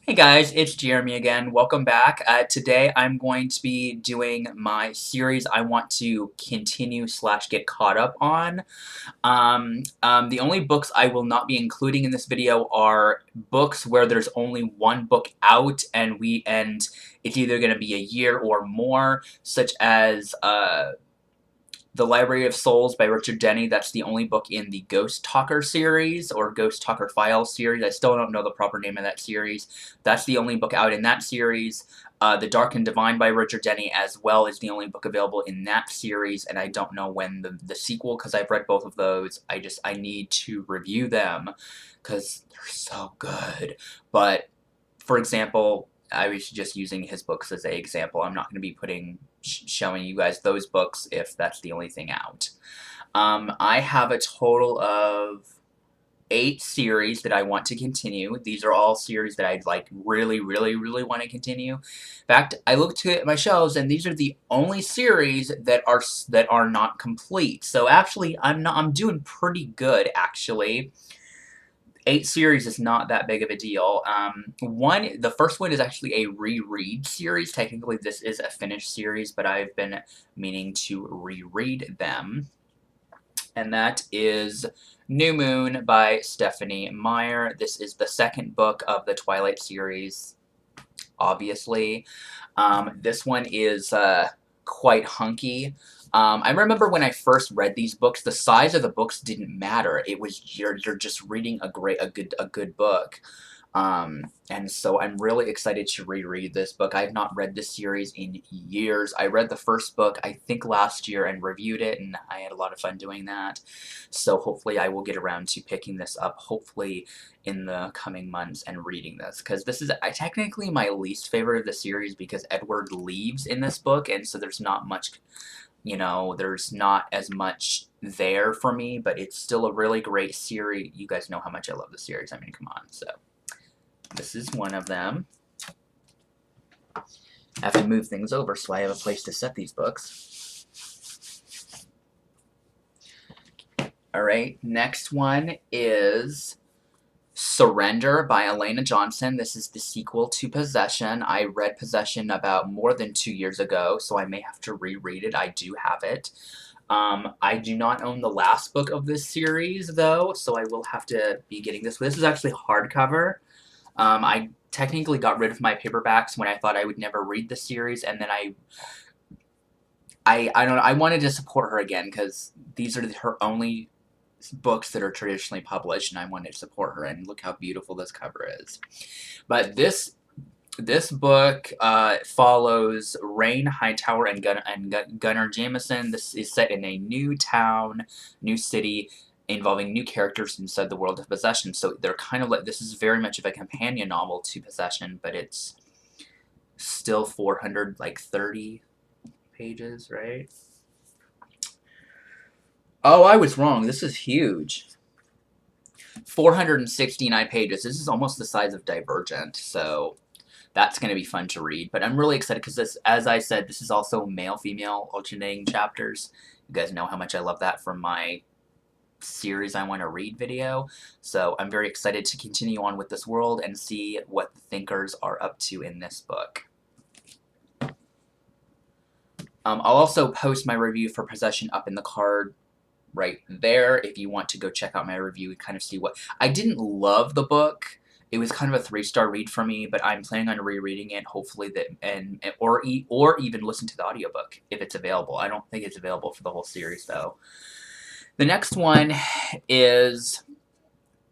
Hey guys, it's Jeremy again. Welcome back. Today I'm going to be doing my series I want to continue slash get caught up on. The only books I will not be including in this video are books where there's only one book out and it's either going to be a year or more, such as the Library of Souls by Richard Denny. That's the only book in the Ghost Talker series, or Ghost Talker Files series. I still don't know the proper name of that series. That's the only book out in that series. The Dark and Divine by Richard Denny as well is the only book available in that series, and I don't know when the sequel, because I've read both of those. I need to review them, because they're so good. But, for example, I was just using his books as an example. I'm not going to be showing you guys those books if that's the only thing out. I have a total of 8 series that I want to continue. These are all series that I'd really want to continue. In fact, I looked at my shelves and these are the only series that are not complete. So actually, I'm doing pretty good actually. 8 series is not that big of a deal. The first one is actually a reread series. Technically, this is a finished series, but I've been meaning to reread them. And that is New Moon by Stephenie Meyer. This is the second book of the Twilight series, obviously. This one is quite hunky. I remember when I first read these books, the size of the books didn't matter. It was you're just reading a good book. And so I'm really excited to reread this book. I have not read this series in years. I read the first book, I think last year, and reviewed it, and I had a lot of fun doing that. So hopefully I will get around to picking this up, hopefully in the coming months, and reading this. Because this is technically my least favorite of the series, because Edward leaves in this book, and so there's not much, there's not as much there for me, but it's still a really great series. You guys know how much I love the series. I mean, come on, so. This is one of them. I have to move things over so I have a place to set these books. Alright, next one is Surrender by Elena Johnson. This is the sequel to Possession. I read Possession about more than 2 years ago, so I may have to reread it. I do have it. I do not own the last book of this series, though, so I will have to be getting this. This is actually hardcover. I technically got rid of my paperbacks when I thought I would never read the series, and then I wanted to support her again, because these are her only books that are traditionally published, and I wanted to support her, and look how beautiful this cover is. But this book follows Rain Hightower and Gunnar Jameson. This is set in a new town, new city, involving new characters inside the world of Possession. So they're kind of like, this is very much of a companion novel to Possession, but it's still 430 pages, right? Oh, I was wrong. This is huge. 469 pages. This is almost the size of Divergent, so that's going to be fun to read. But I'm really excited because this, as I said, this is also male-female alternating chapters. You guys know how much I love that from my series I want to read video, so I'm very excited to continue on with this world and see what the thinkers are up to in this book. I'll also post my review for Possession up in the card right there if you want to go check out my review and kind of see what I didn't love the book. It was kind of a 3-star read for me, but I'm planning on rereading it, hopefully, or even listen to the audiobook if it's available. I don't think it's available for the whole series though. The next one is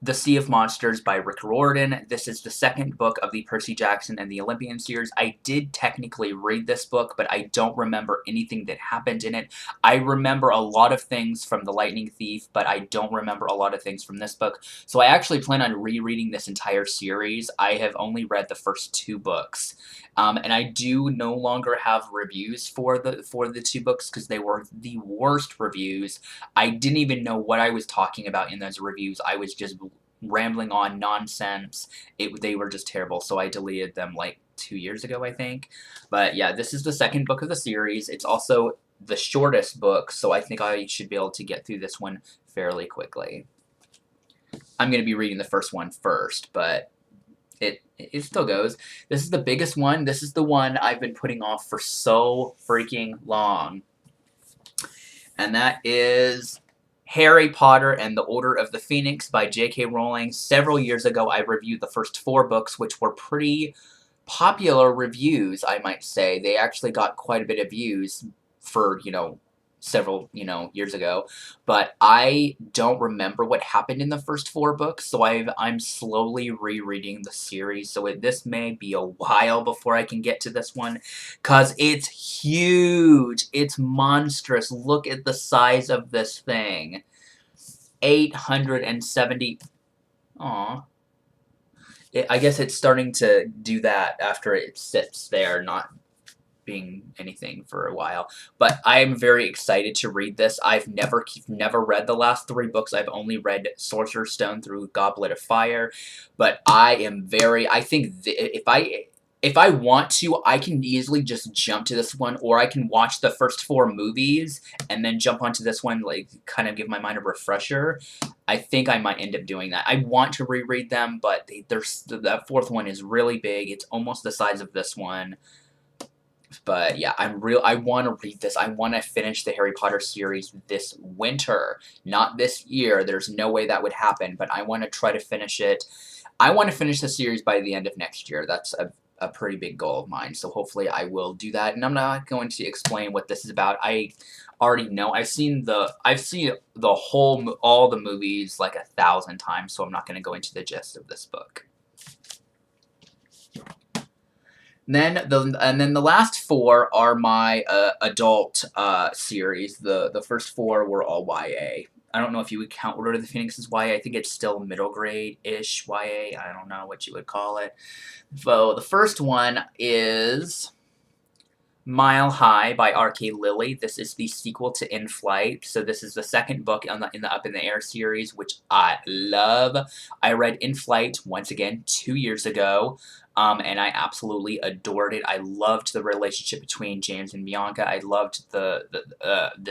The Sea of Monsters by Rick Riordan. This is the second book of the Percy Jackson and the Olympian series. I did technically read this book, but I don't remember anything that happened in it. I remember a lot of things from The Lightning Thief, but I don't remember a lot of things from this book. So I actually plan on rereading this entire series. I have only read the first 2 books. And I do no longer have reviews for the 2 books because they were the worst reviews. I didn't even know what I was talking about in those reviews. I was just rambling on nonsense. They were just terrible, so I deleted them like 2 years ago, I think. But yeah, this is the second book of the series. It's also the shortest book, so I think I should be able to get through this one fairly quickly. I'm going to be reading the first one first, but It still goes. This is the biggest one. This is the one I've been putting off for so freaking long. And that is Harry Potter and the Order of the Phoenix by J.K. Rowling. Several years ago, I reviewed the first 4 books, which were pretty popular reviews, I might say. They actually got quite a bit of views for, several, years ago. But I don't remember what happened in the first 4 books, so I'm slowly rereading the series. So this may be a while before I can get to this one, because it's huge. It's monstrous. Look at the size of this thing. 870. Aw. I guess it's starting to do that after it sits there, not being anything for a while. But I'm very excited to read this. I've never read the last 3 books. I've only read Sorcerer's Stone through Goblet of Fire. But I think if I want to, I can easily just jump to this one, or I can watch the first 4 movies and then jump onto this one, like, kind of give my mind a refresher. I think I might end up doing that. I want to reread them, but that 4th one is really big. It's almost the size of this one. But yeah, I want to read this. I want to finish the Harry Potter series this winter, not this year. There's no way that would happen, but I want to try to finish it. I want to finish the series by the end of next year. That's a pretty big goal of mine, so hopefully I will do that. And I'm not going to explain what this is about. I already know. I've seen all the movies like 1,000 times, so I'm not going to go into the gist of this book. And then the last 4 are my adult series. The first 4 were all YA. I don't know if you would count Order of the Phoenix as YA. I think it's still middle grade-ish YA. I don't know what you would call it. So the first one is Mile High by R.K. Lilly. This is the sequel to In Flight. So this is the second book in the Up in the Air series, which I love. I read In Flight, once again, 2 years ago. And I absolutely adored it. I loved the relationship between James and Bianca. I loved the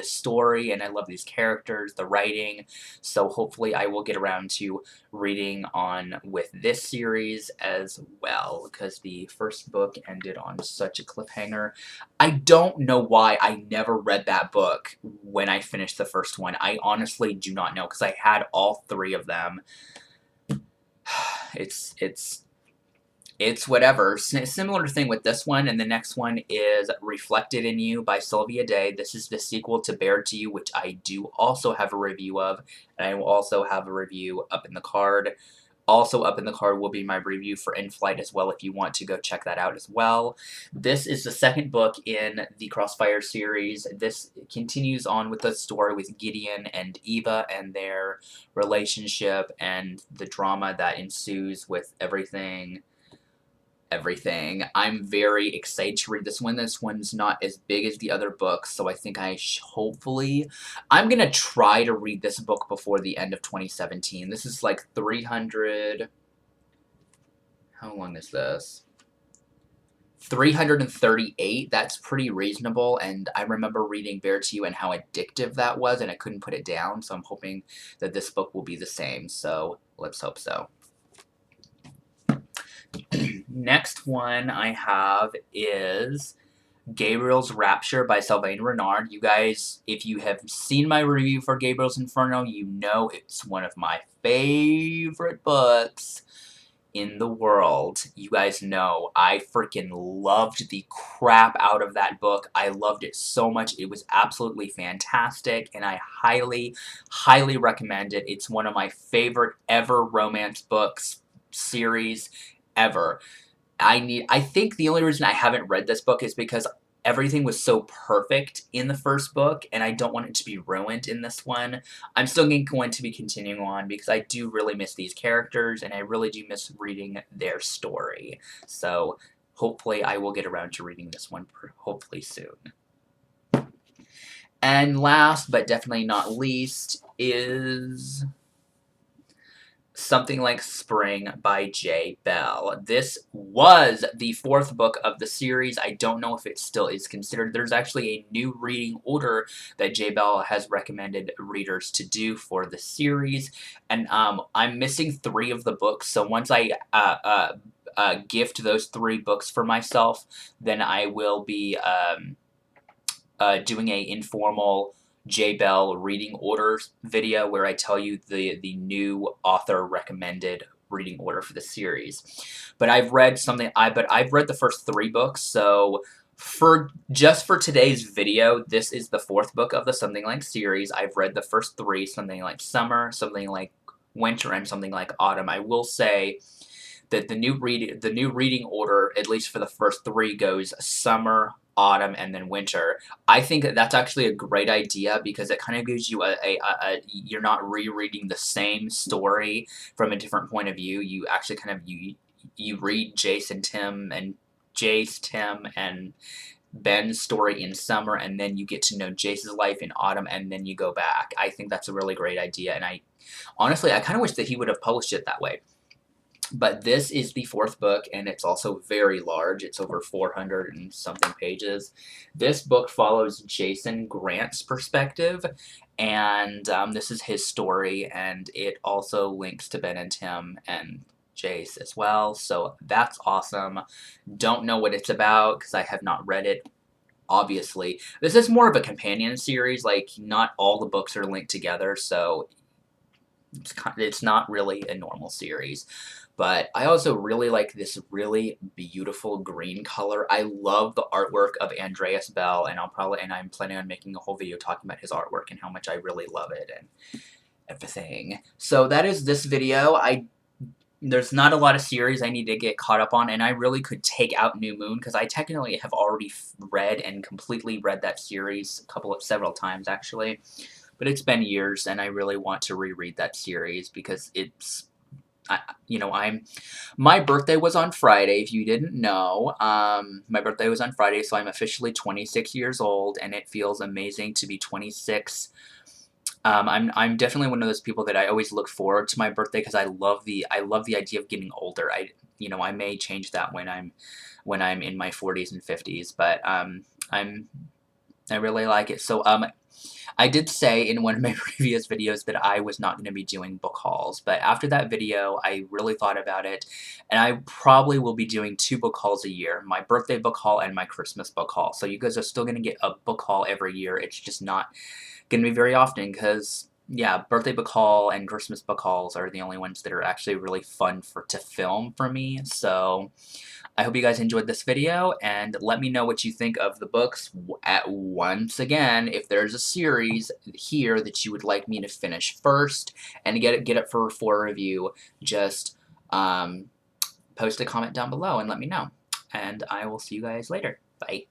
story, and I love these characters, the writing. So hopefully I will get around to reading on with this series as well, because the first book ended on such a cliffhanger. I don't know why I never read that book when I finished the first one. I honestly do not know, because I had all 3 of them. It's whatever. Similar thing with this one, and the next one is Reflected in You by Sylvia Day. This is the sequel to Bared to You, which I do also have a review of, and I will also have a review up in the card. Also up in the card will be my review for In Flight as well, if you want to go check that out as well. This is the second book in the Crossfire series. This continues on with the story with Gideon and Eva and their relationship and the drama that ensues with everything. I'm very excited to read this one. This one's not as big as the other books, so I think hopefully... I'm gonna try to read this book before the end of 2017. This is like 300... How long is this? 338, that's pretty reasonable, and I remember reading Bared to You and how addictive that was, and I couldn't put it down, so I'm hoping that this book will be the same, so let's hope so. Next one I have is Gabriel's Rapture by Sylvain Renard. You guys, if you have seen my review for Gabriel's Inferno, you know it's one of my favorite books in the world. You guys know I freaking loved the crap out of that book. I loved it so much. It was absolutely fantastic, and I highly, highly recommend it. It's one of my favorite ever romance books series ever. I think the only reason I haven't read this book is because everything was so perfect in the first book, and I don't want it to be ruined in this one. I'm still going to be continuing on because I do really miss these characters, and I really do miss reading their story. So hopefully I will get around to reading this one hopefully soon. And last, but definitely not least, is Something Like Spring by J. Bell. This was the 4th book of the series. I don't know if it still is considered. There's actually a new reading order that J. Bell has recommended readers to do for the series, and I'm missing 3 of the books, so once I gift those 3 books for myself, then I will be doing a informal J Bell reading orders video where I tell you the new author recommended reading order for the series. But I've read I've read the first 3 books, so for today's video, this is the 4th book of the Something Like series. I've read the first 3, Something Like Summer, Something Like Winter, and Something Like Autumn. I will say that the new reading order, at least for the first 3, goes summer, autumn, and then winter. I think that that's actually a great idea because it kind of gives you you're not rereading the same story from a different point of view. You actually kind of you read Jace, Tim, and Ben's story in summer, and then you get to know Jace's life in autumn, and then you go back. I think that's a really great idea, and honestly, I kind of wish that he would have published it that way. But this is the 4th book, and it's also very large. It's over 400 and something pages. This book follows Jason Grant's perspective, and this is his story, and it also links to Ben and Tim and Jace as well, so that's awesome. Don't know what it's about because I have not read it, obviously. This is more of a companion series, like not all the books are linked together, so it's not really a normal series. But I also really like this really beautiful green color. I love the artwork of Andreas Bell, and I'm planning on making a whole video talking about his artwork and how much I really love it and everything. So that is this video. There's not a lot of series I need to get caught up on, and I really could take out New Moon because I technically have already read and completely read that series several times actually. But it's been years, and I really want to reread that series because it's, my birthday was on Friday, if you didn't know. My birthday was on Friday, so I'm officially 26 years old, and it feels amazing to be 26. I'm definitely one of those people that I always look forward to my birthday because I love the idea of getting older. I may change that when I'm in my 40s and 50s, but I really like it. So I did say in one of my previous videos that I was not going to be doing book hauls, but after that video, I really thought about it, and I probably will be doing 2 book hauls a year, my birthday book haul and my Christmas book haul. So you guys are still going to get a book haul every year. It's just not going to be very often because, yeah, birthday book haul and Christmas book hauls are the only ones that are actually really fun to film for me. So I hope you guys enjoyed this video, and let me know what you think of the books. Once again, if there's a series here that you would like me to finish first and get it for review, just post a comment down below and let me know. And I will see you guys later. Bye.